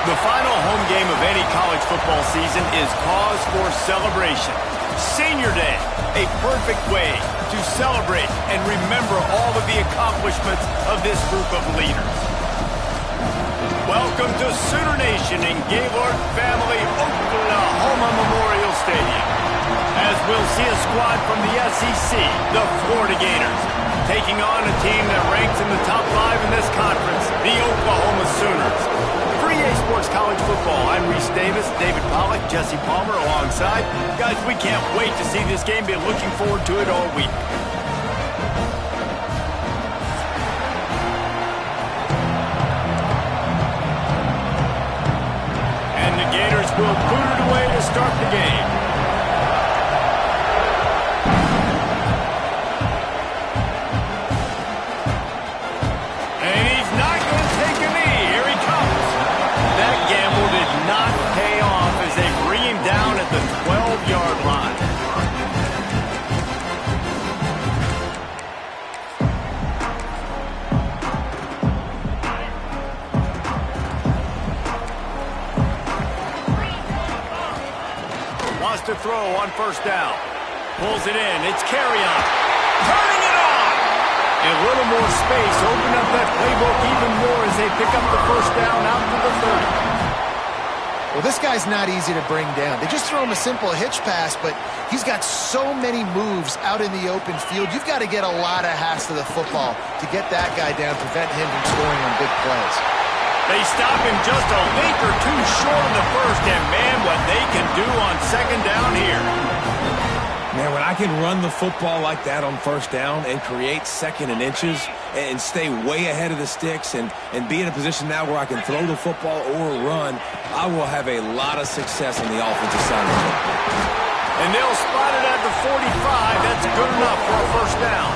The final home game of any college football season is cause for celebration. Senior Day, a perfect way to celebrate and remember all of the accomplishments of this group of leaders. Welcome to Sooner Nation in Gaylord Family Oklahoma Memorial Stadium, as we'll see a squad from the SEC, the Florida Gators, taking on a team that ranks in the top 5 in this conference, the Oklahoma Sooners. For EA Sports College Football, I'm Reese Davis, David Pollack, Jesse Palmer alongside. Guys, we can't wait to see this game. Been looking forward to it all week. And the Gators will boot it away to start the game. To throw on first down. Pulls it in. It's Carrion. Turning it on! And a little more space. Open up that playbook even more as they pick up the first down out to the 30. Well, this guy's not easy to bring down. They just throw him a simple hitch pass, but he's got so many moves out in the open field. You've got to get a lot of hats to the football to get that guy down, prevent him from scoring on big plays. They stop him just a link or two short in the first, and man, what they can do on second down here. Man, when I can run the football like that on first down and create second and inches and stay way ahead of the sticks and be in a position now where I can throw the football or run, I will have a lot of success on the offensive side of the ball. And they'll spot it at the 45. That's good enough for a first down.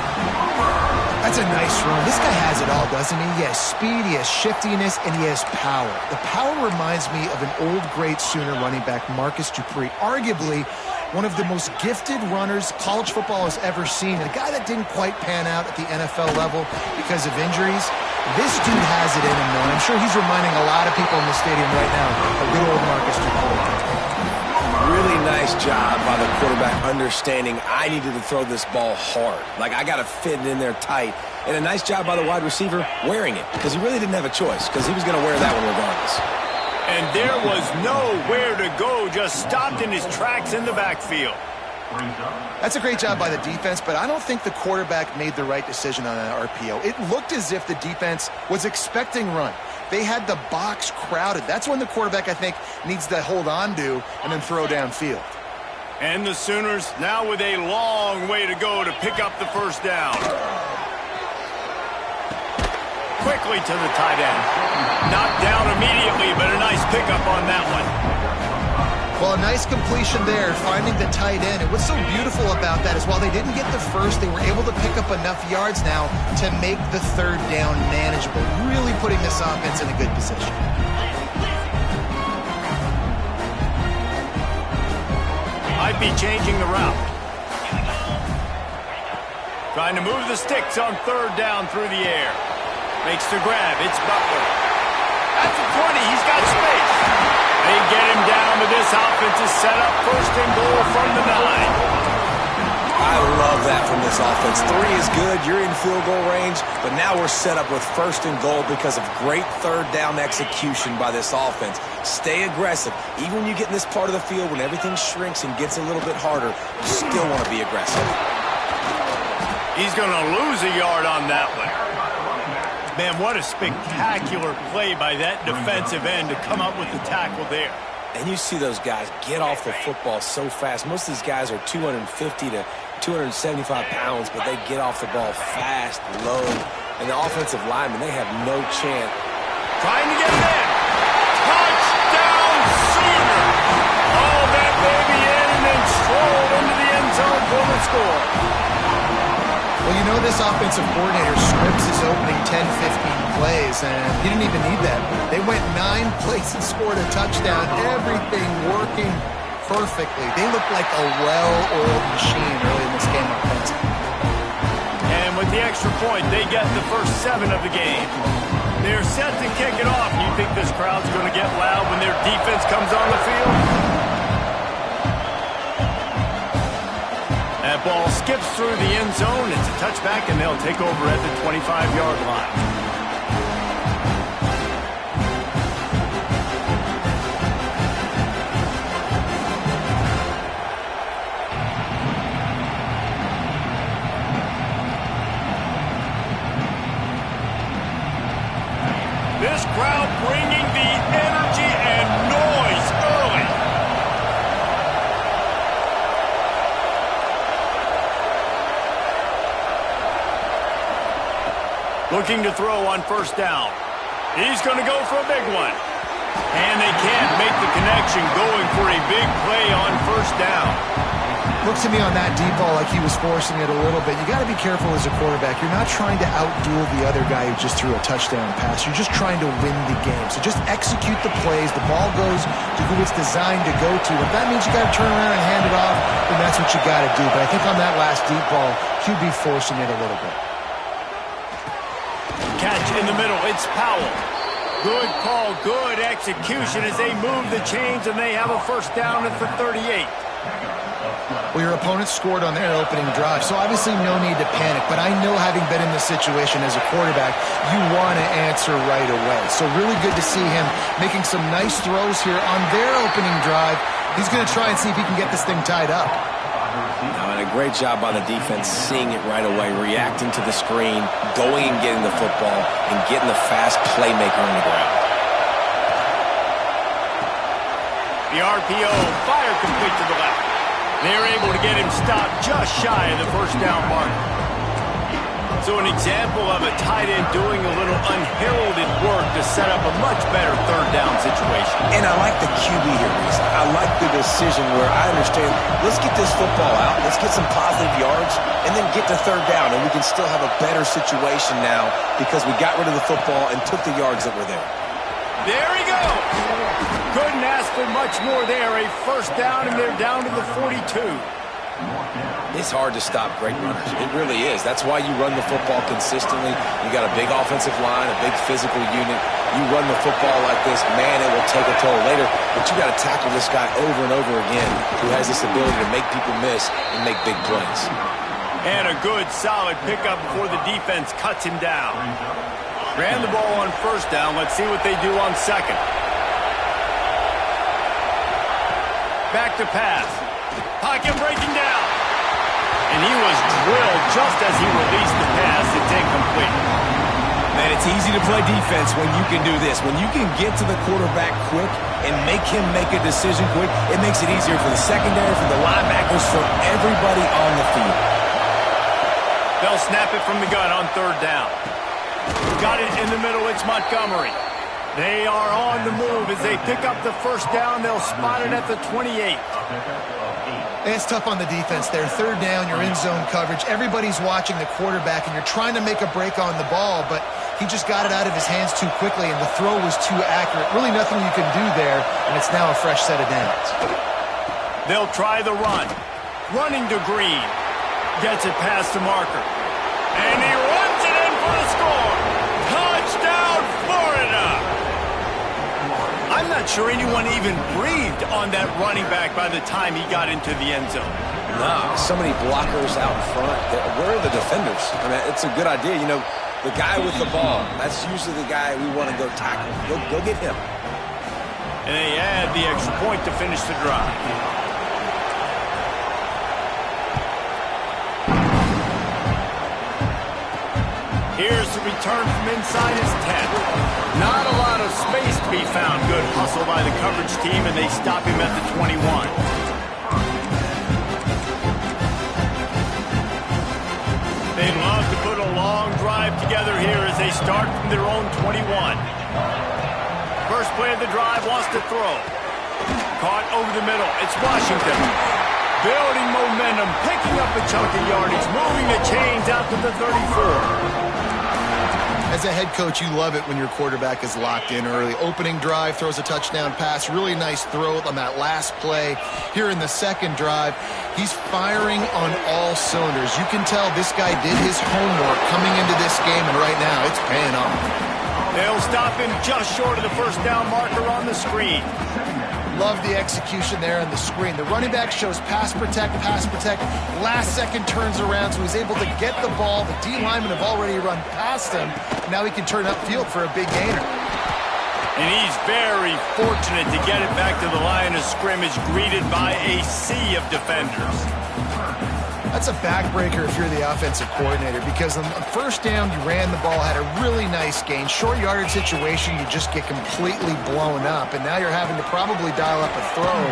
That's a nice run. This guy has it all, doesn't he? He has speed, he has shiftiness, and he has power. The power reminds me of an old great Sooner running back, Marcus Dupree, arguably one of the most gifted runners college football has ever seen. And a guy that didn't quite pan out at the NFL level because of injuries. This dude has it in him, though, and I'm sure he's reminding a lot of people in the stadium right now of good old Marcus Dupree. Really nice job by the quarterback understanding I needed to throw this ball hard. Like, I got to fit it in there tight. And a nice job by the wide receiver wearing it, because he really didn't have a choice, because he was going to wear that one regardless. And there was nowhere to go, just stopped in his tracks in the backfield. That's a great job by the defense, but I don't think the quarterback made the right decision on that RPO. It looked as if the defense was expecting run. They had the box crowded. That's when the quarterback, I think, needs to hold on to and then throw downfield. And the Sooners now with a long way to go to pick up the first down. Quickly to the tight end. Knocked down immediately, but a nice pickup on that one. Well, a nice completion there, finding the tight end. And what's so beautiful about that is while they didn't get the first, they were able to pick up enough yards now to make the third down manageable, really putting this offense in a good position. Might be changing the route. Trying to move the sticks on third down through the air. Makes the grab. It's Butler. At the 20, he's got space. They get him down to this offensive setup. First and goal from the 9. I love that from this offense. 3 is good. You're in field goal range, but now we're set up with first and goal because of great third down execution by this offense. Stay aggressive. Even when you get in this part of the field, when everything shrinks and gets a little bit harder, you still want to be aggressive. He's going to lose a yard on that one. Man, what a spectacular play by that defensive end to come up with the tackle there. And you see those guys get off the football so fast. Most of these guys are 250 to 275 pounds, but they get off the ball fast, low. And the offensive linemen, they have no chance. Trying to get it in. Touchdown, Sooner! All that baby in and then strolled into the end zone for the score. Well, you know this offensive coordinator scripts his opening 10, 15 plays, and he didn't even need that. They went 9 plays and scored a touchdown. Everything working perfectly. They look like a well-oiled machine early in this game offensively. And with the extra point, they get the first 7 of the game. They're set to kick it off. You think this crowd's going to get loud when their defense comes on the field? That ball skips through the end zone. It's a touchback, and they'll take over at the 25-yard line. This crowd bringing the energy and noise early. Looking to throw on first down. He's going to go for a big one. And they can't make the connection, going for a big play on first down. Looks to me on that deep ball like he was forcing it a little bit. You got to be careful as a quarterback. You're not trying to outduel the other guy who just threw a touchdown pass. You're just trying to win the game. So just execute the plays. The ball goes to who it's designed to go to. If that means you got to turn around and hand it off, then that's what you got to do. But I think on that last deep ball, QB forcing it a little bit. Catch in the middle. It's Powell. Good call, good execution as they move the chains, and they have a first down at the 38. Well, your opponent scored on their opening drive, so obviously no need to panic. But I know, having been in this situation as a quarterback, you want to answer right away. So really good to see him making some nice throws here on their opening drive. He's going to try and see if he can get this thing tied up. And a great job by the defense, seeing it right away, reacting to the screen, going and getting the football, and getting the fast playmaker on the ground. The RPO, fire complete to the left. They're able to get him stopped just shy of the first down mark. So an example of a tight end doing a little unheralded work to set up a much better third down situation. And I like the QB here, Reese. I like the decision where I understand, let's get this football out, let's get some positive yards, and then get to third down, and we can still have a better situation now because we got rid of the football and took the yards that were there. There he goes. Couldn't ask for much more there. A first down, and they're down to the 42. It's hard to stop great runners. It really is. That's why you run the football consistently. You got a big offensive line, a big physical unit. You run the football like this, man, it will take a toll later. But you got to tackle this guy over and over again who has this ability to make people miss and make big plays. And a good, solid pickup before the defense cuts him down. Ran the ball on first down. Let's see what they do on second. Back to pass. Pocket breaking down. And he was drilled just as he released the pass. It's incomplete. Man, it's easy to play defense when you can do this. When you can get to the quarterback quick and make him make a decision quick, it makes it easier for the secondary, for the linebackers, for everybody on the field. They'll snap it from the gun on third down. Got it in the middle. It's Montgomery. They are on the move as they pick up the first down. They'll spot it at the 28. It's tough on the defense there. Third down, you're in zone coverage. Everybody's watching the quarterback, and you're trying to make a break on the ball, but he just got it out of his hands too quickly, and the throw was too accurate. Really nothing you can do there, and it's now a fresh set of downs. They'll try the run. Running to Green. Gets it past the marker. And he runs it in for the score. Touchdown, Florida! I'm not sure anyone even breathed on that running back by the time he got into the end zone. No, so many blockers out front. Where are the defenders? I mean, it's a good idea. You know, the guy with the ball, that's usually the guy we want to go tackle. Go get him. And they add the extra point to finish the drive. Here's the return from inside his 10. Not a lot of space to be found. Good hustle by the coverage team, and they stop him at the 21. They love to put a long drive together here as they start from their own 21. First play of the drive, wants to throw. Caught over the middle. It's Washington. Building momentum, picking up a chunk of yardage, moving the chains out to the 34. As a head coach, you love it when your quarterback is locked in early. Opening drive, throws a touchdown pass. Really nice throw on that last play. Here in the second drive, he's firing on all cylinders. You can tell this guy did his homework coming into this game, and right now it's paying off. They'll stop him just short of the first down marker on the screen. Love the execution there on the screen. The running back shows pass protect, last second turns around, so he's able to get the ball. The D linemen have already run past him. Now he can turn upfield for a big gainer. And he's very fortunate to get it back to the line of scrimmage, greeted by a sea of defenders. That's a backbreaker if you're the offensive coordinator, because on first down, you ran the ball, had a really nice gain. Short yardage situation, you just get completely blown up, and now you're having to probably dial up a throw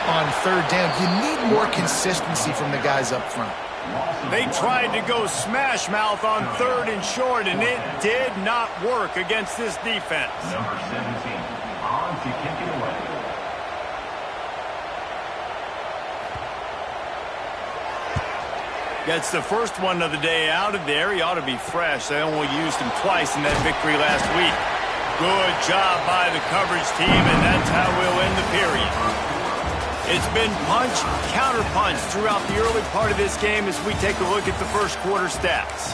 on third down. You need more consistency from the guys up front. They tried to go smash mouth on third and short, and it did not work against this defense. Number 17, on to kick it away. Gets the first one of the day out of there. He ought to be fresh. They only used him twice in that victory last week. Good job by the coverage team, and that's how we'll end the period. It's been punch, counter-punch throughout the early part of this game as we take a look at the first quarter stats.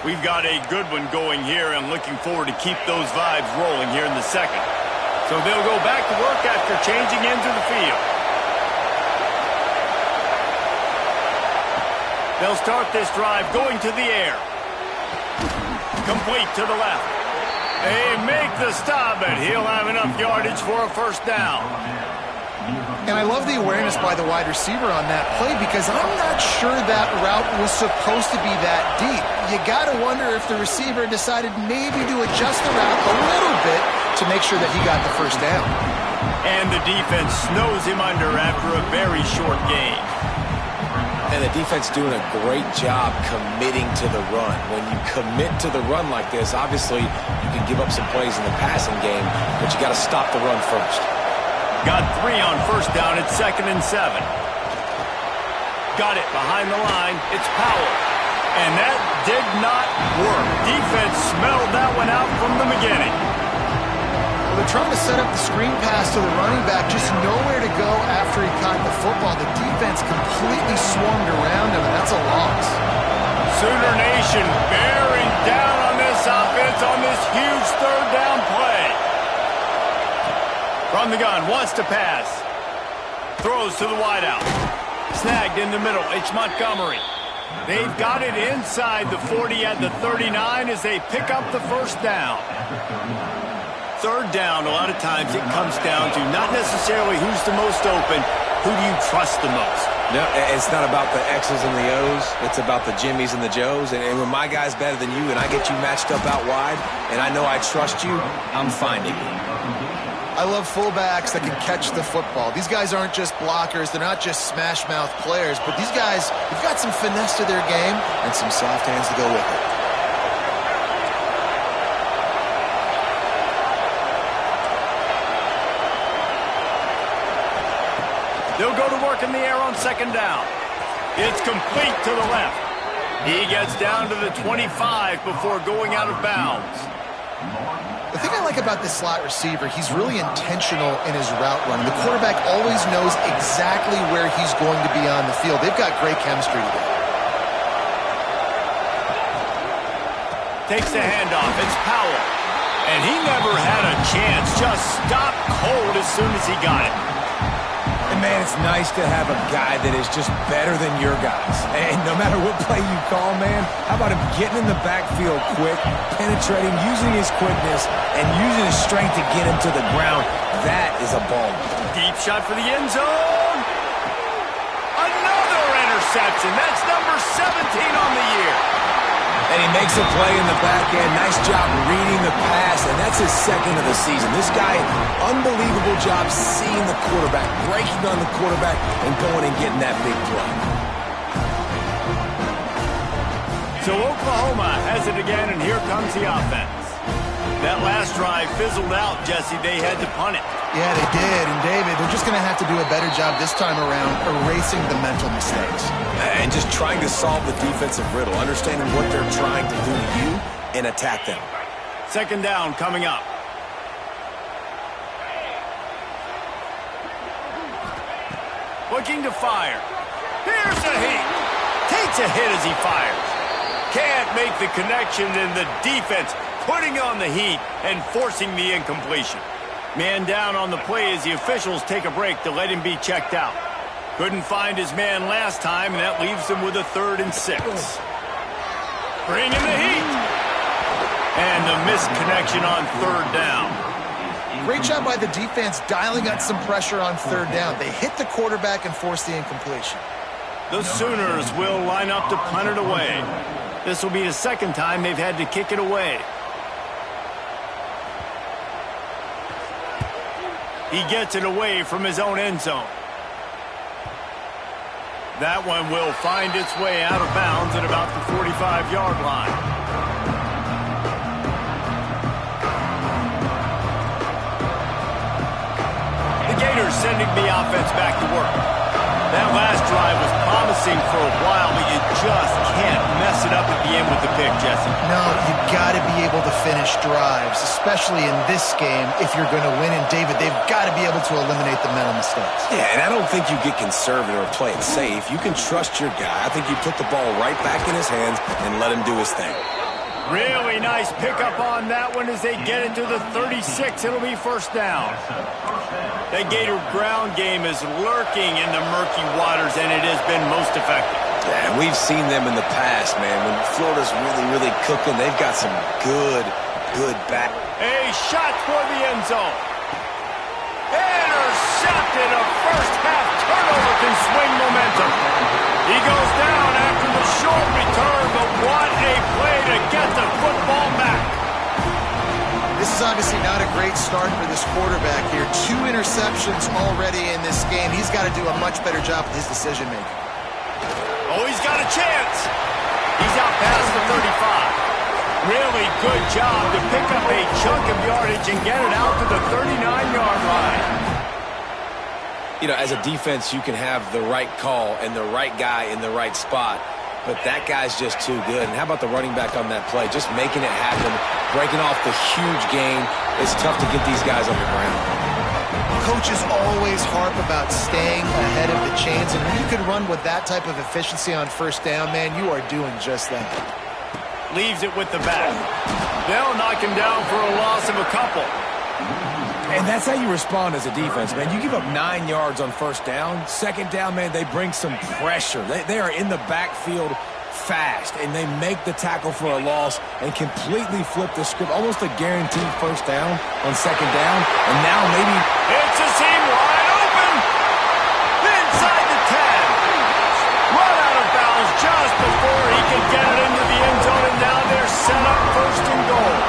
We've got a good one going here and looking forward to keep those vibes rolling here in the second. So they'll go back to work after changing into the field. They'll start this drive going to the air. Complete to the left. They make the stop, but he'll have enough yardage for a first down. And I love the awareness by the wide receiver on that play, because I'm not sure that route was supposed to be that deep. You got to wonder if the receiver decided maybe to adjust the route a little bit to make sure that he got the first down. And the defense snows him under after a very short game. And the defense doing a great job committing to the run. When you commit to the run like this, obviously you can give up some plays in the passing game, but you got to stop the run first. Got 3 on first down at 2nd and 7. Got it behind the line. It's Powell. And that did not work. Defense smelled that one out from the beginning. Well, they're trying to set up the screen pass to the running back, just nowhere to go after he caught the football. The defense completely swarmed around him, and that's a loss. Sooner Nation bearing down on this offense on this huge third down play. From the gun, wants to pass. Throws to the wideout. Snagged in the middle. It's Montgomery. They've got it inside the 40 at the 39 as they pick up the first down. Third down, a lot of times it comes down to not necessarily who's the most open, who do you trust the most? No, it's not about the X's and the O's. It's about the Jimmys and the Joes. And when my guy's better than you and I get you matched up out wide and I know I trust you, I'm finding you. I love fullbacks that can catch the football. These guys aren't just blockers. They're not just smash-mouth players. But these guys, they've got some finesse to their game and some soft hands to go with it. They'll go to work in the air on second down. It's complete to the left. He gets down to the 25 before going out of bounds. The thing I like about this slot receiver, he's really intentional in his route running. The quarterback always knows exactly where he's going to be on the field. They've got great chemistry together. Takes the handoff. It's Powell. And he never had a chance. Just stopped cold as soon as he got it. And, man, it's nice to have a guy that is just better than your guys. And no matter what play you call, man, how about him getting in the backfield quick, penetrating, using his quickness, and using his strength to get him to the ground? That is a ball. Deep shot for the end zone. Another interception. That's number 17 on the year. And he makes a play in the back end. Nice job reading the pass, and that's his second of the season. This guy, unbelievable job seeing the quarterback, breaking on the quarterback, and going and getting that big play. So Oklahoma has it again, and here comes the offense. That last drive fizzled out, Jesse. They had to punt it. Yeah, they did. And, David, they're just going to have to do a better job this time around erasing the mental mistakes. And just trying to solve the defensive riddle, understanding what they're trying to do to you and attack them. Second down coming up. Looking to fire. Here's a hit. Takes a hit as he fires. Can't make the connection, and the defense putting on the heat and forcing the incompletion. Man down on the play as the officials take a break to let him be checked out. Couldn't find his man last time, and that leaves him with a 3rd and 6. Bring in the heat. And the missed connection on 3rd down. Great job by the defense dialing up some pressure on 3rd down. They hit the quarterback and forced the incompletion. The Sooners will line up to punt it away. This will be the 2nd time they've had to kick it away. He gets it away from his own end zone. That one will find its way out of bounds at about the 45-yard line. The Gators sending the offense back to work. That last drive was promising for a while, but you just can't mess it up at the end with the pick, Jesse. No, you've got to be able to finish drives, especially in this game if you're going to win. And, David, they've got to be able to eliminate the mental mistakes. Yeah, and I don't think you get conservative or play it safe. You can trust your guy. I think you put the ball right back in his hands and let him do his thing. Really nice pickup on that one as they get it to the 36. It'll be 1st down. The Gator ground game is lurking in the murky waters, and it has been most effective. Yeah, and we've seen them in the past, man. When Florida's really cooking, they've got some good back. A shot toward the end zone. Intercepted. A first-half turnover can swing momentum. He goes down after the short return, but what a play to get the football back. This is obviously not a great start for this quarterback here. 2 interceptions already in this game. He's got to do a much better job with his decision-making. Oh, he's got a chance. He's out past the 35. Really good job to pick up a chunk of yardage and get it out to the 39-yard line. You know, as a defense, you can have the right call and the right guy in the right spot, but that guy's just too good. And how about the running back on that play? Just making it happen, breaking off the huge gain. It's tough to get these guys on the ground. Coaches always harp about staying ahead of the chains, and when you can run with that type of efficiency on 1st down, man, you are doing just that. Leaves it with the back. They'll knock him down for a loss of a couple. And that's how you respond as a defense, man. You give up 9 yards on 1st down. 2nd down, man, they bring some pressure. They are in the backfield fast, and they make the tackle for a loss and completely flip the script. Almost a guaranteed 1st down on 2nd down. And now maybe... It's a seam wide open. Inside the 10. Run out of bounds just before he can get it into the end zone, and now they're set up 1st and goal.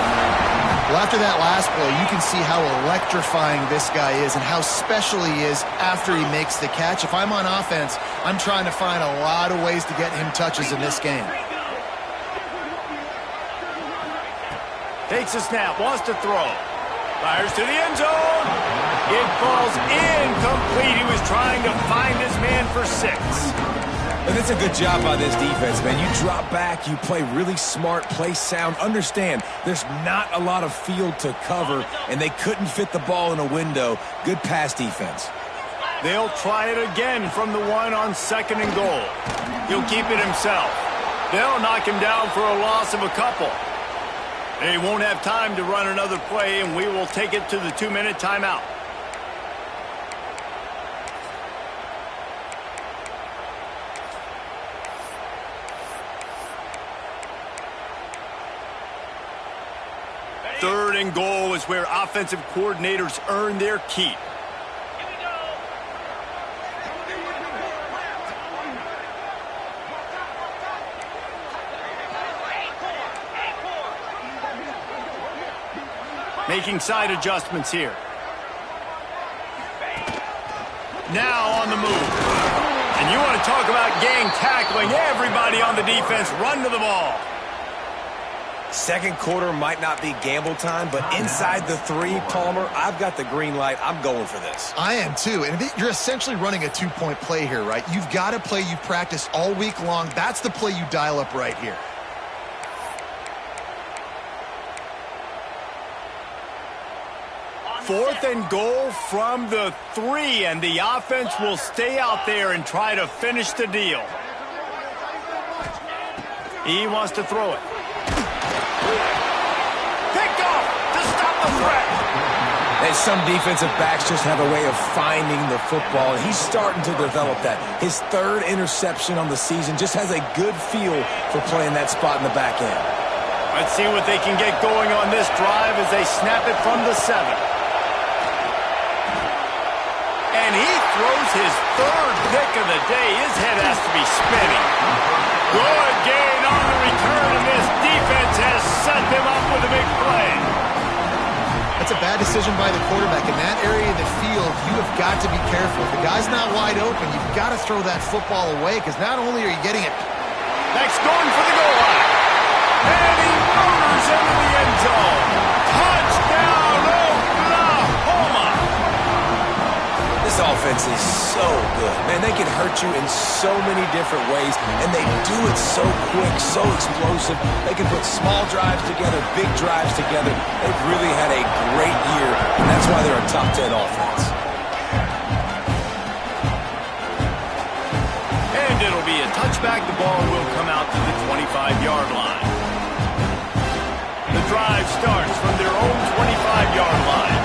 Well, after that last play, you can see how electrifying this guy is and how special he is after he makes the catch. If I'm on offense, I'm trying to find a lot of ways to get him touches in this game. Takes a snap, wants to throw. Fires to the end zone. It falls incomplete. He was trying to find his man for 6. And it's a good job by this defense, man. You drop back, you play really smart, play sound. Understand, there's not a lot of field to cover, and they couldn't fit the ball in a window. Good pass defense. They'll try it again from the 1 on 2nd and goal. He'll keep it himself. They'll knock him down for a loss of a couple. They won't have time to run another play, and we will take it to the 2-minute timeout. Third and goal is where offensive coordinators earn their keep. Making side adjustments here. Now on the move. And you want to talk about gang tackling. Everybody on the defense run to the ball. 2nd quarter might not be gamble time, but inside the 3, Palmer, I've got the green light. I'm going for this. I am too, and you're essentially running a 2-point play here, right? You've got a play you've practiced all week long. That's the play you dial up right here. Fourth and goal from the 3, and the offense will stay out there and try to finish the deal. He wants to throw it. a threat. And some defensive backs just have a way of finding the football, and he's starting to develop that. His third interception on the season, just has a good feel for playing that spot in the back end. Let's see what they can get going on this drive as they snap it from the 7. And he throws his third pick of the day. His head has to be spinning. Good gain on the return, and this defense has set them up with a big play. That's a bad decision by the quarterback. In that area of the field, you have got to be careful. If the guy's not wide open, you've got to throw that football away, because not only are you getting it... Next, going for the goal line. And he motors into the end zone. Touchdown, Oklahoma! This offense is so good. Man, they can hurt you in so many different ways, and they do it so quick, so explosive. They can put small drives together, big drives together. They've really had a great year, and that's why they're a top 10 offense. And it'll be a touchback. The ball will come out to the 25-yard line. The drive starts from their own 25-yard line.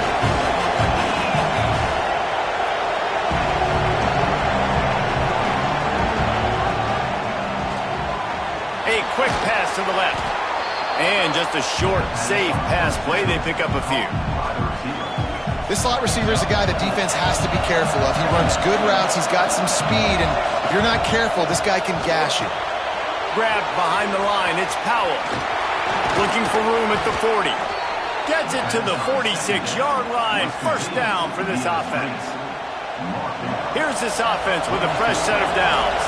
A quick pass to the left. And just a short, safe pass play. They pick up a few. This slot receiver is a guy the defense has to be careful of. He runs good routes. He's got some speed. And if you're not careful, this guy can gash you. Grabbed behind the line. It's Powell. Looking for room at the 40. Gets it to the 46-yard line. First down for this offense. Here's this offense with a fresh set of downs.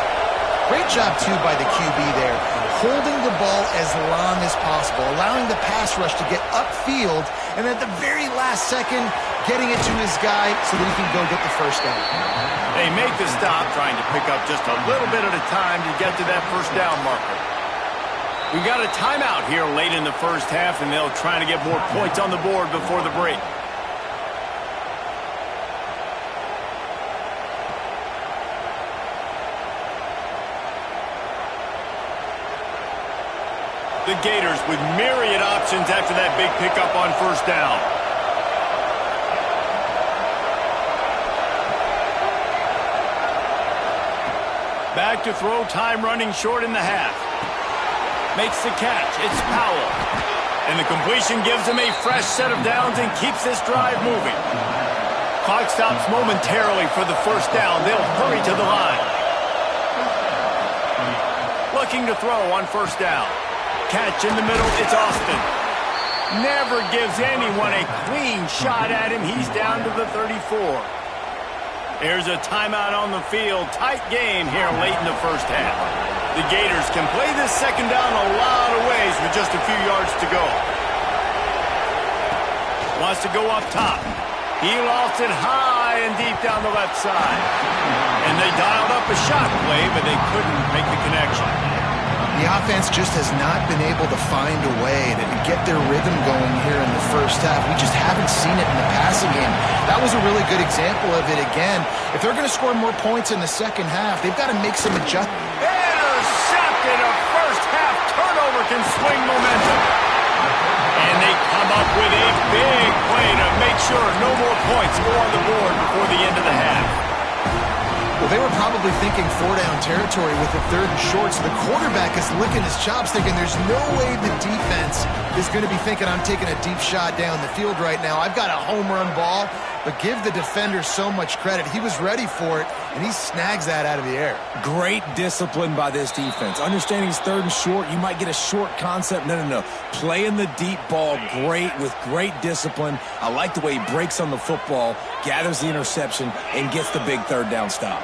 Great job, too, by the QB there. Holding the ball as long as possible, allowing the pass rush to get upfield, and at the very last second, getting it to his guy so that he can go get the first down. They make the stop, trying to pick up just a little bit at a time to get to that first down marker. We got a timeout here late in the first half, and they'll try to get more points on the board before the break. The Gators with myriad options after that big pickup on first down. Back to throw, time running short in the half. Makes the catch, it's Powell. And the completion gives him a fresh set of downs and keeps this drive moving. Clock stops momentarily for the first down. They'll hurry to the line. Looking to throw on first down. Catch in the middle, it's Austin. Never gives anyone a clean shot at him. He's down to the 34. There's a timeout on the field. Tight game here late in the first half. The Gators can play this second down a lot of ways with just a few yards to go. Wants to go up top. He lost it high and deep down the left side. And they dialed up a shot play, but they couldn't make the connection. The offense just has not been able to find a way to get their rhythm going here in the first half. We just haven't seen it in the passing game. That was a really good example of it again. If they're going to score more points in the second half, they've got to make some adjustments. Intercepted. A first half turnover can swing momentum. And they come up with a big play to make sure no more points go on the board before the end of the half. Well, they were probably thinking four-down territory with the third and short, so the quarterback is licking his chops thinking there's no way the defense is going to be thinking I'm taking a deep shot down the field right now. I've got a home run ball, but give the defender so much credit. He was ready for it, and he snags that out of the air. Great discipline by this defense. Understanding it's third and short, you might get a short concept. No. Playing the deep ball great with great discipline. I like the way he breaks on the football, gathers the interception, and gets the big third down stop.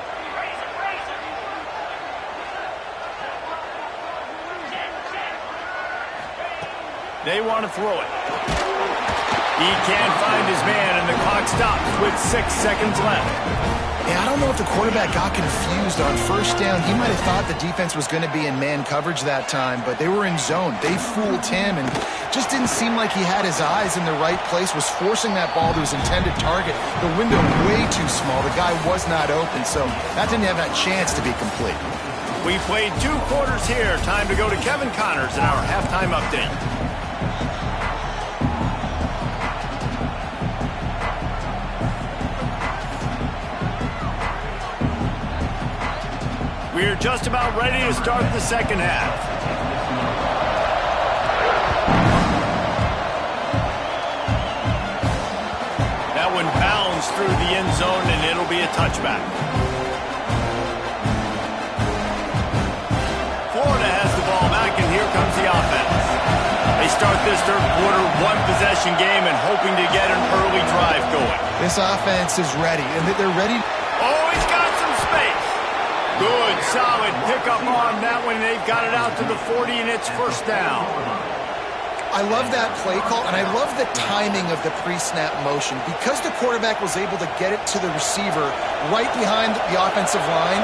They want to throw it. He can't find his man, and the clock stops with 6 seconds left. Yeah, I don't know if the quarterback got confused on first down. He might have thought the defense was going to be in man coverage that time, but they were in zone. They fooled him, and just didn't seem like he had his eyes in the right place, was forcing that ball to his intended target. The window way too small. The guy was not open, so that didn't have that chance to be complete. We played 2 quarters here. Time to go to Kevin Connors in our halftime update. We're just about ready to start the second half. That one bounds through the end zone, and it'll be a touchback. Florida has the ball back, and here comes the offense. They start this third quarter one-possession game and hoping to get an early drive going. This offense is ready, and they're ready. Oh, he's got some space. Good, solid pickup on that one. They've got it out to the 40, and it's first down. I love that play call, and I love the timing of the pre-snap motion. Because the quarterback was able to get it to the receiver right behind the offensive line,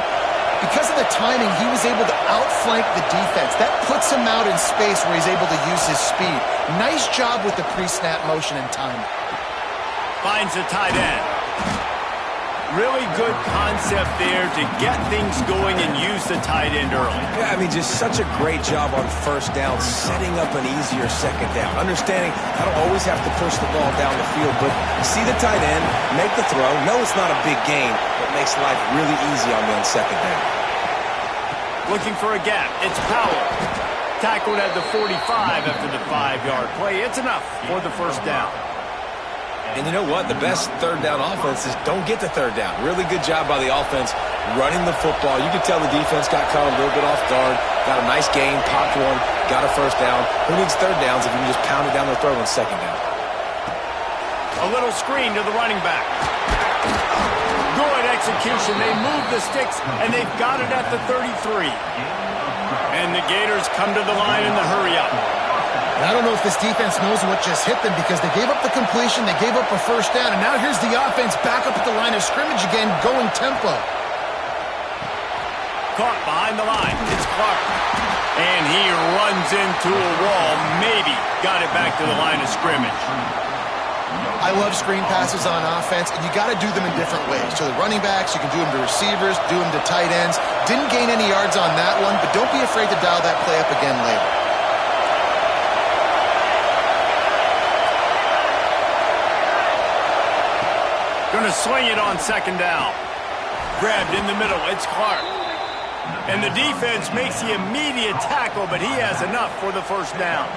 because of the timing, he was able to outflank the defense. That puts him out in space where he's able to use his speed. Nice job with the pre-snap motion and timing. Finds a tight end. Really good concept there to get things going and use the tight end early. Yeah, I mean, just such a great job on first down, setting up an easier second down. Understanding I don't always have to push the ball down the field, but see the tight end, make the throw. No, it's not a big gain, but makes life really easy on me on second down. Looking for a gap. It's Powell. Tackled at the 45 after the 5-yard play. It's enough for the first down. And you know what? The best third down offense is don't get the third down. Really good job by the offense running the football. You can tell the defense got caught a little bit off guard. Got a nice gain, popped one, got a first down. Who needs third downs if you can just pound it down their throat on second down? A little screen to the running back. Good execution. They move the sticks, and they've got it at the 33. And the Gators come to the line in the hurry-up. And I don't know if this defense knows what just hit them because they gave up the completion, they gave up a first down, and now here's the offense back up at the line of scrimmage again, going tempo. Caught behind the line. It's Clark. And he runs into a wall. Maybe got it back to the line of scrimmage. I love screen passes on offense, and you got to do them in different ways. To the running backs, you can do them to receivers, do them to tight ends. Didn't gain any yards on that one, but don't be afraid to dial that play up again later. Going to swing it on second down. Grabbed in the middle. It's Clark. And the defense makes the immediate tackle, but he has enough for the first down.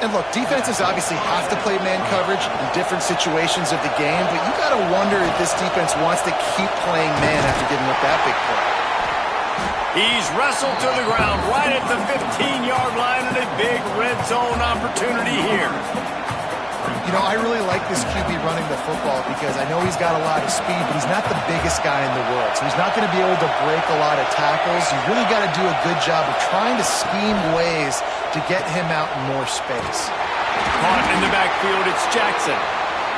And look, defenses obviously have to play man coverage in different situations of the game, but you got to wonder if this defense wants to keep playing man after giving up that big play. He's wrestled to the ground right at the 15-yard line, and a big red zone opportunity here. You know, I really like this QB running the football because I know he's got a lot of speed, but he's not the biggest guy in the world. So he's not going to be able to break a lot of tackles. You really got to do a good job of trying to scheme ways to get him out in more space. Caught in the backfield, it's Jackson.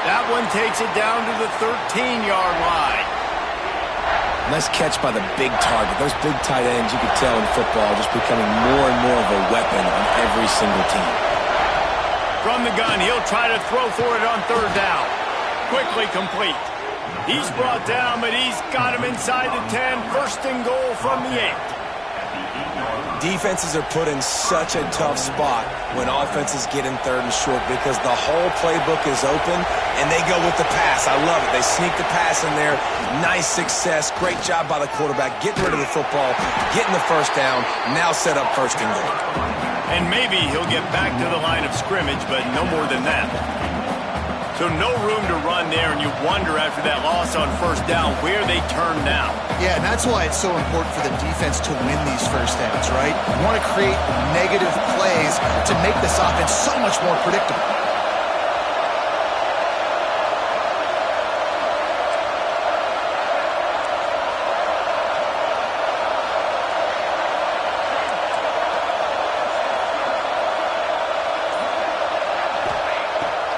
That one takes it down to the 13-yard line. Nice catch by the big target. Those big tight ends, you can tell in football, just becoming more and more of a weapon on every single team. From the gun, he'll try to throw for it on third down. Quickly complete. He's brought down, but he's got him inside the 10. First and goal from the 8. Defenses are put in such a tough spot when offenses get in third and short because the whole playbook is open and they go with the pass. I love it. They sneak the pass in there. Nice success. Great job by the quarterback. Getting rid of the football, getting the first down, now set up first and goal. And maybe he'll get back to the line of scrimmage, but no more than that. So no room to run there, and you wonder after that loss on first down where they turn now. Yeah, and that's why it's so important for the defense to win these first downs, right? You want to create negative plays to make this offense so much more predictable.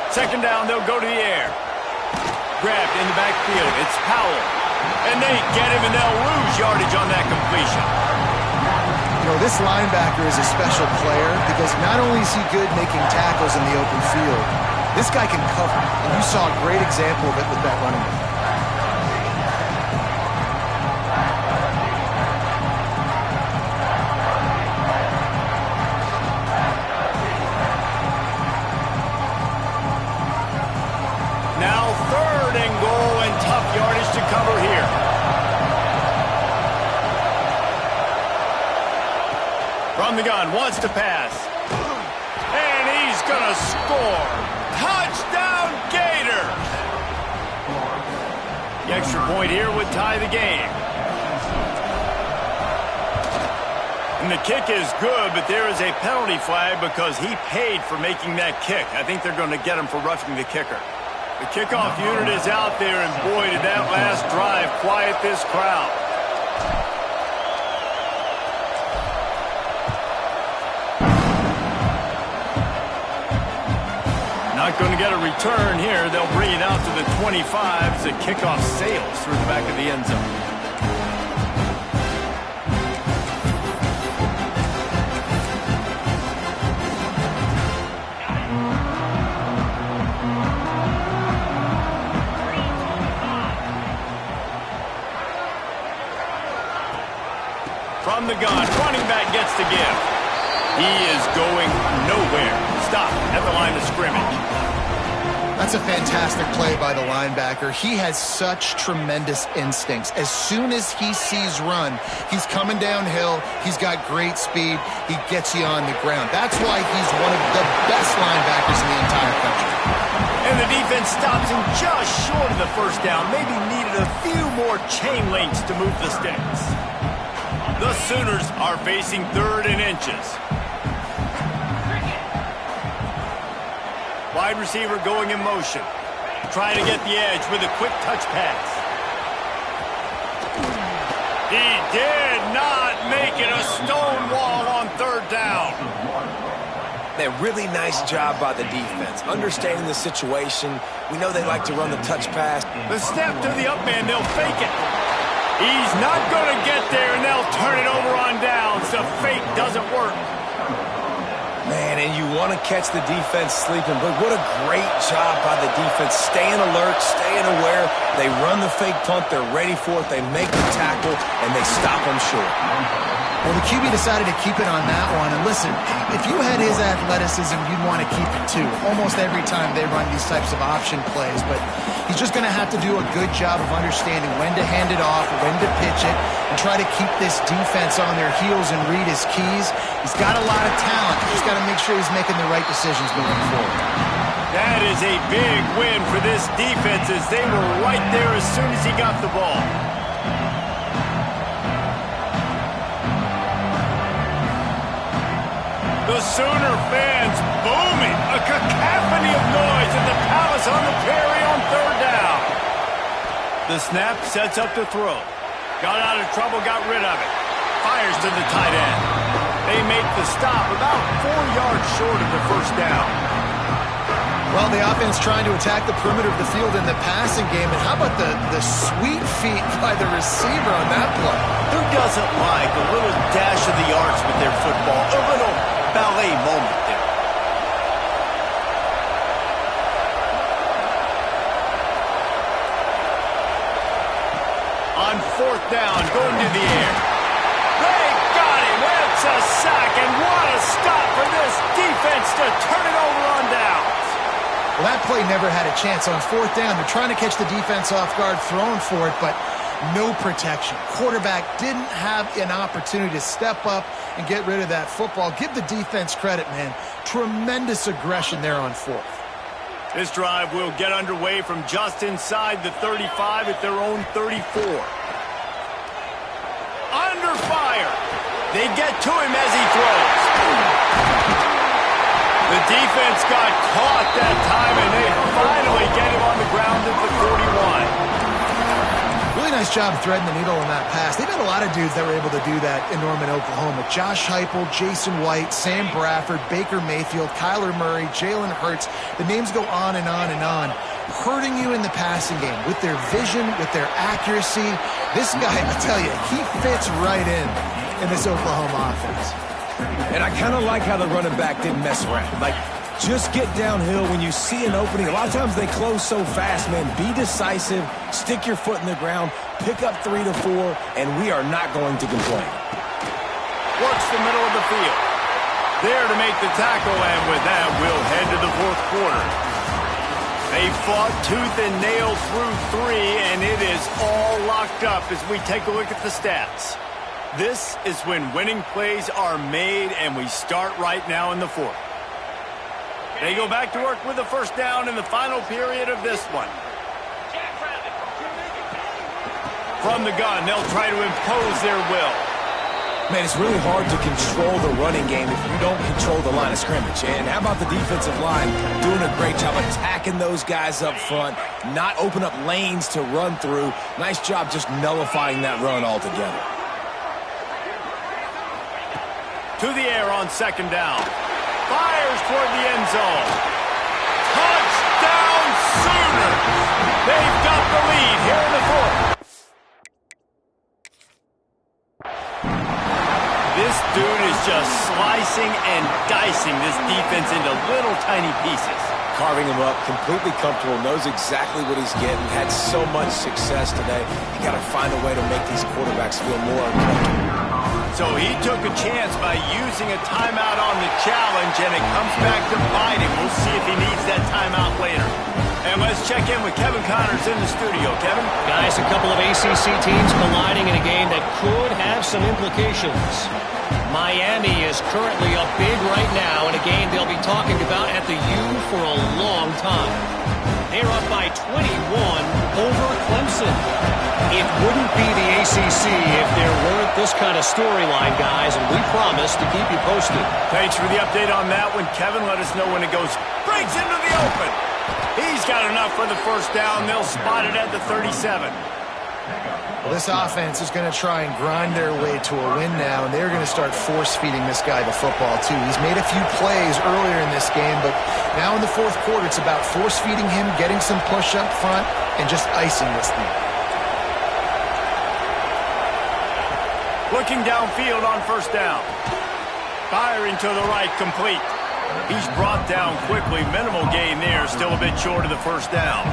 Second down, they'll go to the air. Grabbed in the backfield. It's Powell. And they get him, and they'll lose yardage on that completion. You know, this linebacker is a special player because not only is he good making tackles in the open field, this guy can cover. And you saw a great example of it with that running back. Now third and goal, and tough yardage to cover here. gun, wants to pass. And he's going to score. Touchdown, Gators! The extra point here would tie the game. And the kick is good, but there is a penalty flag because he paid for making that kick. I think they're going to get him for roughing the kicker. The kickoff unit is out there, and boy, did that last drive quiet this crowd. Not going to get a return here. They'll bring it out to the 25 as the kickoff sails through the back of the end zone. From the gun, running back gets the give. He is going nowhere. Stop at the line of scrimmage. That's a fantastic play by the linebacker. He has such tremendous instincts. As soon as he sees run, he's coming downhill. He's got great speed. He gets you on the ground. That's why he's one of the best linebackers in the entire country. And the defense stops him just short of the first down. Maybe needed a few more chain links to move the sticks. The Sooners are facing 3rd and inches. Wide receiver going in motion. Trying to get the edge with a quick touch pass. He did not make it a stone wall on 3rd down. A really nice job by the defense, understanding the situation. We know they like to run the touch pass. The snap to the up man, they'll fake it. He's not going to get there, and they'll turn it over on downs. The fake doesn't work. Man, and you want to catch the defense sleeping, but what a great job by the defense. Staying alert, staying aware. They run the fake punt. They're ready for it. They make the tackle, and they stop them short. Well, the QB decided to keep it on that one. And listen, if you had his athleticism, you'd want to keep it too. Almost every time they run these types of option plays. But he's just going to have to do a good job of understanding when to hand it off, when to pitch it, and try to keep this defense on their heels and read his keys. He's got a lot of talent. He's got to make sure he's making the right decisions moving forward. That is a big win for this defense as they were right there as soon as he got the ball. The Sooner fans booming, a cacophony of noise at the Palace on the Prairie on 3rd down. The snap sets up the throw. Got out of trouble, got rid of it. Fires to the tight end. They make the stop about 4 yards short of the first down. Well, the offense trying to attack the perimeter of the field in the passing game. And how about the sweet feet by the receiver on that play? Who doesn't like a little dash of the arts with their football? A little ballet moment there. On 4th down, going to the air. They got him. It's a sack, and what a stop for this defense to turn it over on downs. Well, that play never had a chance. On 4th down, they're trying to catch the defense off guard, throwing for it, but no protection. Quarterback didn't have an opportunity to step up and get rid of that football. Give the defense credit, man. Tremendous aggression there on 4th. This drive will get underway from just inside the 35 at their own 34. Under fire. They get to him as he throws. The defense got caught that time, and they finally get him on the ground at the 41. Really nice job threading the needle on that pass. They've had a lot of dudes that were able to do that in Norman, Oklahoma. Josh Heupel, Jason White, Sam Bradford, Baker Mayfield, Kyler Murray, Jalen Hurts. The names go on and on and on. Hurting you in the passing game with their vision, with their accuracy. This guy, I tell you, he fits right in this Oklahoma offense. And I kind of like how the running back didn't mess around. Like, just get downhill when you see an opening. A lot of times they close so fast, man. Be decisive, stick your foot in the ground, pick up 3 to 4, and we are not going to complain. Works the middle of the field. There to make the tackle, and with that, we'll head to the 4th quarter. They fought tooth and nail through 3, and it is all locked up as we take a look at the stats. This is when winning plays are made, and we start right now in the fourth. They go back to work with the first down in the final period of this one. From the gun, they'll try to impose their will. Man, it's really hard to control the running game if you don't control the line of scrimmage. And how about the defensive line doing a great job attacking those guys up front, not open up lanes to run through. Nice job just nullifying that run altogether. To the air on second down. Fires toward the end zone. Touchdown Sooners! They've got the lead here in the fourth. This dude is just slicing and dicing this defense into little tiny pieces. Carving him up, completely comfortable, knows exactly what he's getting, had so much success today. You got to find a way to make these quarterbacks feel more uncomfortable. So he took a chance by using a timeout on the challenge, and it comes back to bite him. We'll see if he needs that timeout later. And let's check in with Kevin Connors in the studio. Kevin? Guys, a couple of ACC teams colliding in a game that could have some implications. Miami is currently up big right now in a game they'll be talking about at the U for a long time. They're up by 21 over Clemson. It wouldn't be the ACC if there weren't this kind of storyline, guys, and we promise to keep you posted. Thanks for the update on that one, Kevin. Let us know when it goes. Breaks into the open. He's got enough for the first down. They'll spot it at the 37. Well, this offense is going to try and grind their way to a win now, and they're going to start force-feeding this guy the football, too. He's made a few plays earlier in this game, but now in the fourth quarter, it's about force-feeding him, getting some push up front, and just icing this thing. Looking downfield on first down. Firing to the right, complete. He's brought down quickly. Minimal gain there, still a bit short of the first down.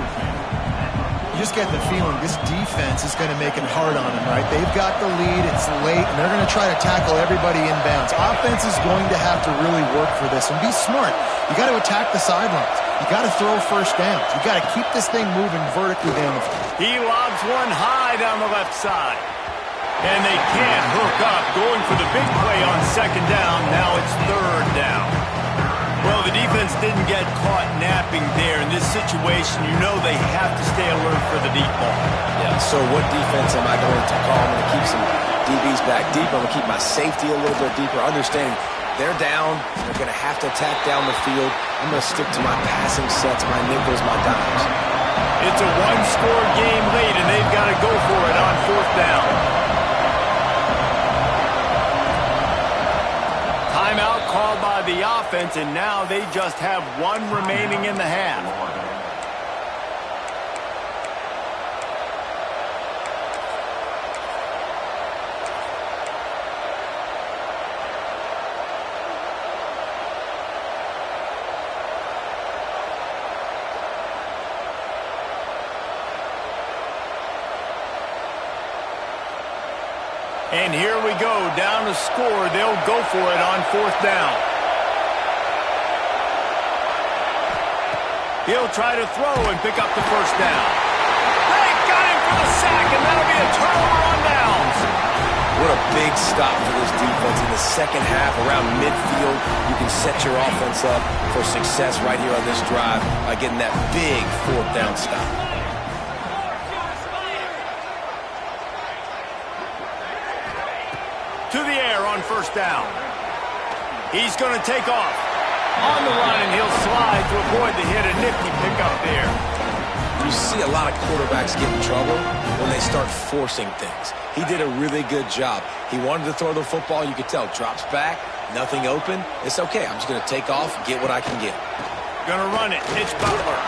You just get the feeling this defense is going to make it hard on him, right? They've got the lead, it's late, and they're going to try to tackle everybody inbounds. Offense is going to have to really work for this and be smart. You got to attack the sidelines. You got to throw first downs. You got to keep this thing moving vertically down the field. He lobs one high down the left side. And they can't hook up, going for the big play on second down. Now it's third down. Well, the defense didn't get caught napping there. In this situation, you know they have to stay alert for the deep ball. Yeah, so what defense am I going to call? I'm going to keep some DBs back deep. I'm going to keep my safety a little bit deeper, understanding they're down. They're going to have to attack down the field. I'm going to stick to my passing sets, my nickels, my dimes. It's a one-score game late, and they've got to go for it on fourth down. Timeout called by the offense, and now they just have one remaining in the half. And here we go, down to score. They'll go for it on fourth down. He'll try to throw and pick up the first down. They got him for the sack, and that'll be a turnover on downs. What a big stop for this defense in the second half. Around midfield, you can set your offense up for success right here on this drive by getting that big fourth down stop. To the air on first down. He's going to take off. On the line, and he'll slide to avoid the hit. A nifty pickup there. You see a lot of quarterbacks get in trouble when they start forcing things. He did a really good job. He wanted to throw the football. You could tell. Drops back, nothing open. It's okay. I'm just going to take off, get what I can get. Going to run it. It's Butler.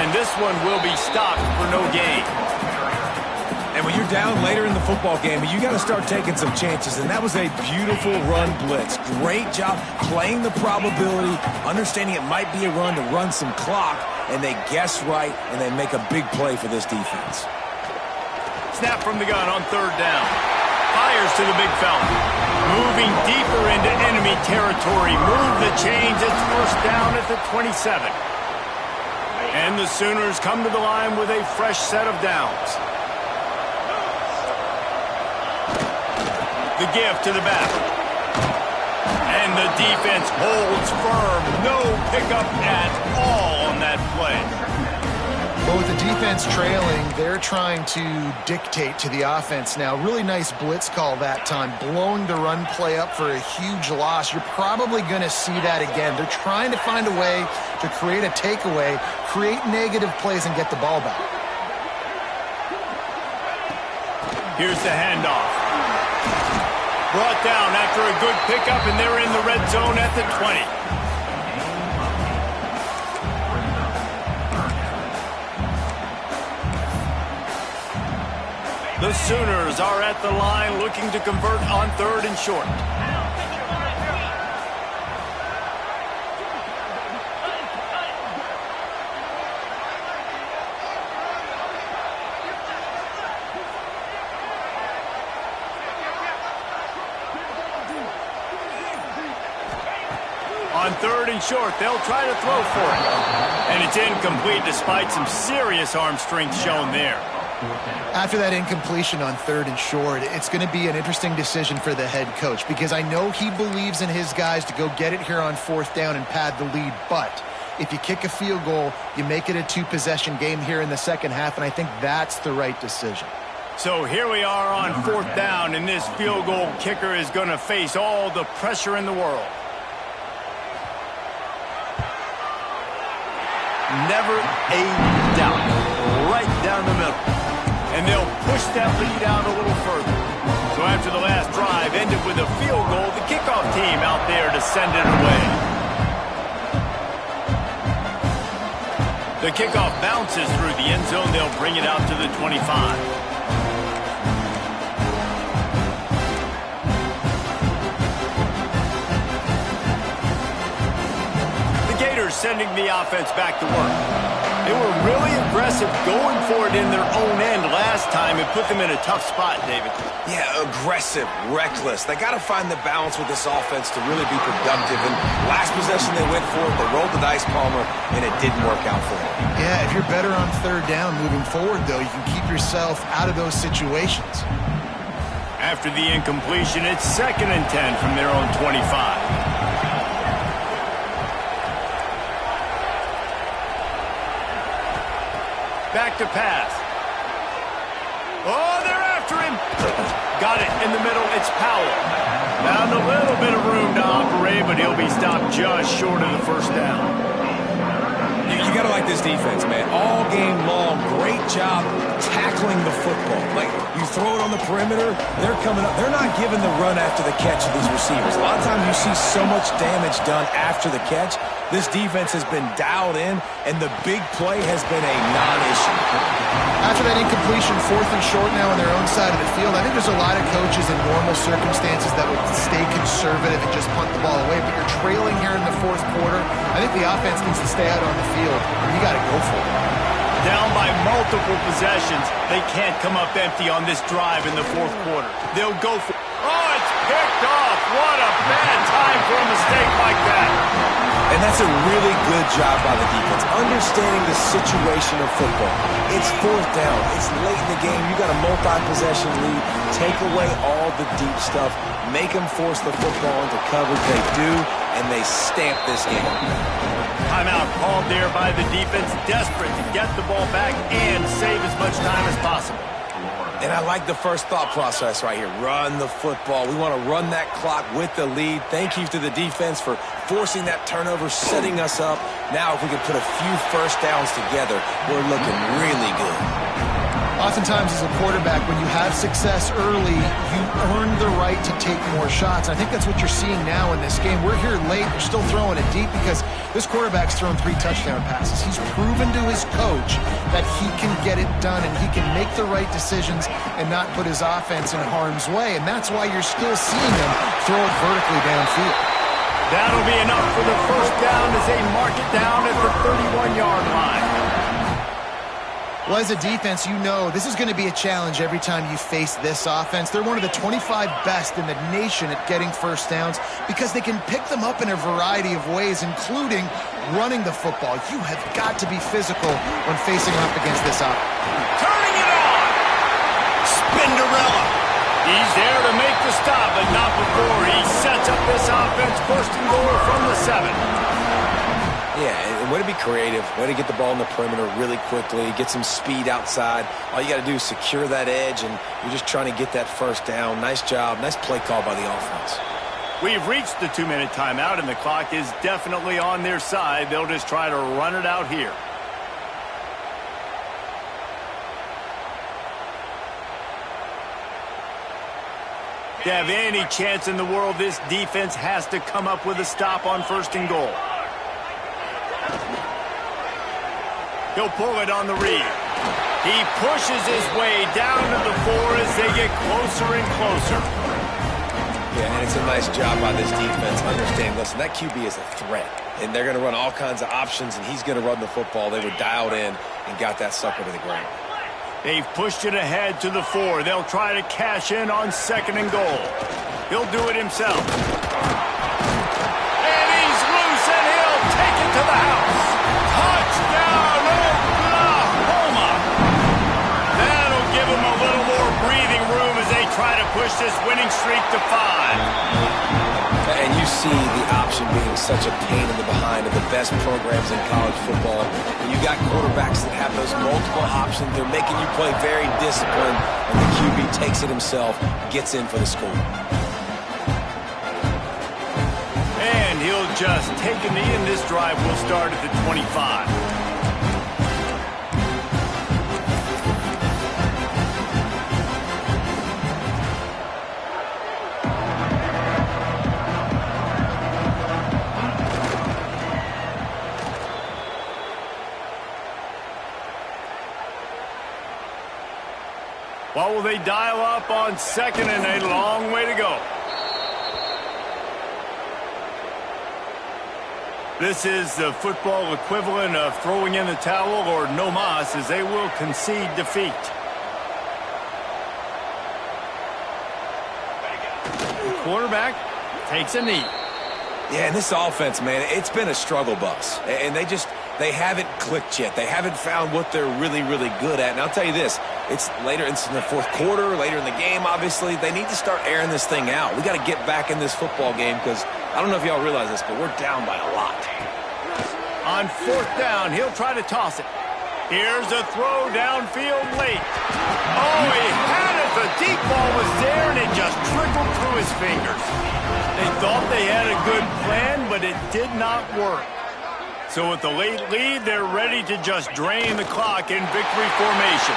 And this one will be stopped for no gain. And when you're down later in the football game, you got to start taking some chances. And that was a beautiful run blitz. Great job playing the probability, understanding it might be a run to run some clock, and they guess right, and they make a big play for this defense. Snap from the gun on third down. Fires to the big fella. Moving deeper into enemy territory. Move the chains. It's first down at the 27. And the Sooners come to the line with a fresh set of downs. The give to the back. And the defense holds firm. No pickup at all on that play. But with the defense trailing, they're trying to dictate to the offense now. Really nice blitz call that time, blowing the run play up for a huge loss. You're probably going to see that again. They're trying to find a way to create a takeaway, create negative plays, and get the ball back. Here's the handoff. Brought down after a good pickup, and they're in the red zone at the 20. The Sooners are at the line looking to convert on 3rd and short. On 3rd and short, they'll try to throw for it. And it's incomplete despite some serious arm strength shown there. After that incompletion on 3rd and short, it's going to be an interesting decision for the head coach because I know he believes in his guys to go get it here on 4th down and pad the lead. But if you kick a field goal, you make it a 2-possession game here in the second half, and I think that's the right decision. So here we are on 4th down, and this field goal kicker is going to face all the pressure in the world. Never a doubt. Right down the middle. And they'll push that lead out a little further. So after the last drive ended with a field goal, the kickoff team out there to send it away. The kickoff bounces through the end zone. They'll bring it out to the 25. Sending the offense back to work. They were really aggressive going for it in their own end last time and put them in a tough spot, David. Yeah, aggressive, reckless. They got to find the balance with this offense to really be productive. And last possession they went for it, they rolled the dice, Palmer, and it didn't work out for them. Yeah, if you're better on 3rd down moving forward, though, you can keep yourself out of those situations. After the incompletion, it's 2nd and 10 from their own 25. Back to pass. Oh, they're after him. Got it in the middle. It's Powell. Found a little bit of room to operate, but he'll be stopped just short of the 1st down. You got to like this defense, man. All game long, great job tackling the football. Like, you throw it on the perimeter, they're coming up. They're not giving the run after the catch to these receivers. A lot of times you see so much damage done after the catch. This defense has been dialed in, and the big play has been a non-issue. After that incompletion, 4th and short now on their own side of the field, I think there's a lot of coaches in normal circumstances that would stay conservative and just punt the ball away. But you're trailing here in the 4th quarter. I think the offense needs to stay out on the field. You got to go for it. Down by multiple possessions, they can't come up empty on this drive in the 4th quarter. They'll go for it. Oh, it's picked off. What a bad time for a mistake like that. And that's a really good job by the defense, understanding the situation of football. It's 4th down. It's late in the game. You got a multi-possession lead. Take away all the deep stuff. Make them force the football into coverage. They do, and they stamp this game. Timeout called there by the defense, desperate to get the ball back and save as much time as possible. And I like the first thought process right here. Run the football. We want to run that clock with the lead. Thank you to the defense for forcing that turnover, setting us up. Now if we can put a few 1st downs together, we're looking really good. Oftentimes as a quarterback, when you have success early, you earn the right to take more shots. I think that's what you're seeing now in this game. We're here late. They're still throwing it deep because this quarterback's thrown 3 touchdown passes. He's proven to his coach that he can get it done and he can make the right decisions and not put his offense in harm's way. And that's why you're still seeing him throw it vertically downfield. That'll be enough for the 1st down as they mark it down at the 31-yard line. Well, as a defense, you know this is going to be a challenge every time you face this offense. They're one of the 25 best in the nation at getting 1st downs because they can pick them up in a variety of ways, including running the football. You have got to be physical when facing up against this offense. Turning it on! Spinderella! He's there to make the stop, but not before he sets up this offense first and goal from the 7. Yeah, and way to be creative, way to get the ball in the perimeter really quickly, get some speed outside. All you got to do is secure that edge, and you're just trying to get that first down. Nice job, nice play call by the offense. We've reached the 2-minute timeout, and the clock is definitely on their side. They'll just try to run it out here. To have any chance in the world, this defense has to come up with a stop on first and goal. He'll pull it on the read. He pushes his way down to the 4 as they get closer and closer. Yeah, and it's a nice job by this defense. Understand, listen, that QB is a threat, and they're going to run all kinds of options, and he's going to run the football. They were dialed in and got that sucker to the ground. They've pushed it ahead to the 4. They'll try to cash in on second and goal. He'll do it himself. And he's loose, and he'll take it to the house. Touchdown, Oklahoma! That'll give them a little more breathing room as they try to push this winning streak to 5. And you see the option being such a pain in the behind of the best programs in college football. When you got quarterbacks that have those multiple options, they're making you play very disciplined, and the QB takes it himself, gets in for the score. And he'll just take a knee, and this drive will start at the 25. What will they dial up on second, and a long way to go? This is the football equivalent of throwing in the towel or no mas, as they will concede defeat. The quarterback takes a knee. Yeah, and this offense, man, it's been a struggle bus. And they haven't clicked yet. They haven't found what they're really, really good at. And I'll tell you this, it's in the fourth quarter, later in the game, obviously. They need to start airing this thing out. We got to get back in this football game because I don't know if y'all realize this, but we're down by a lot. On fourth down, he'll try to toss it. Here's a throw downfield late. Oh, he had it. The deep ball was there, and it just trickled through his fingers. They thought they had a good plan, but it did not work. So with the late lead, they're ready to just drain the clock in victory formation.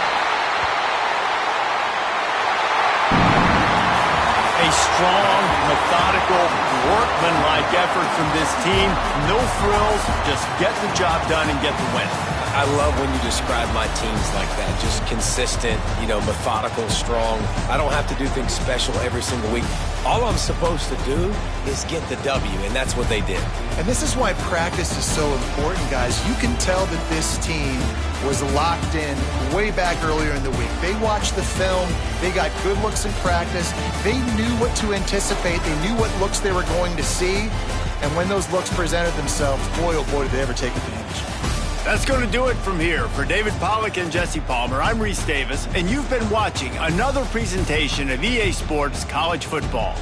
A strong, methodical, workmanlike effort from this team. No frills, just get the job done and get the win. I love when you describe my teams like that. Just consistent, methodical, strong. I don't have to do things special every single week. All I'm supposed to do is get the W, and that's what they did. And this is why practice is so important, guys. You can tell that this team was locked in way back earlier in the week. They watched the film. They got good looks in practice. They knew what to anticipate. They knew what looks they were going to see. And when those looks presented themselves, boy, oh boy, did they ever take advantage. That's going to do it from here. For David Pollack and Jesse Palmer, I'm Reese Davis, and you've been watching another presentation of EA Sports College Football.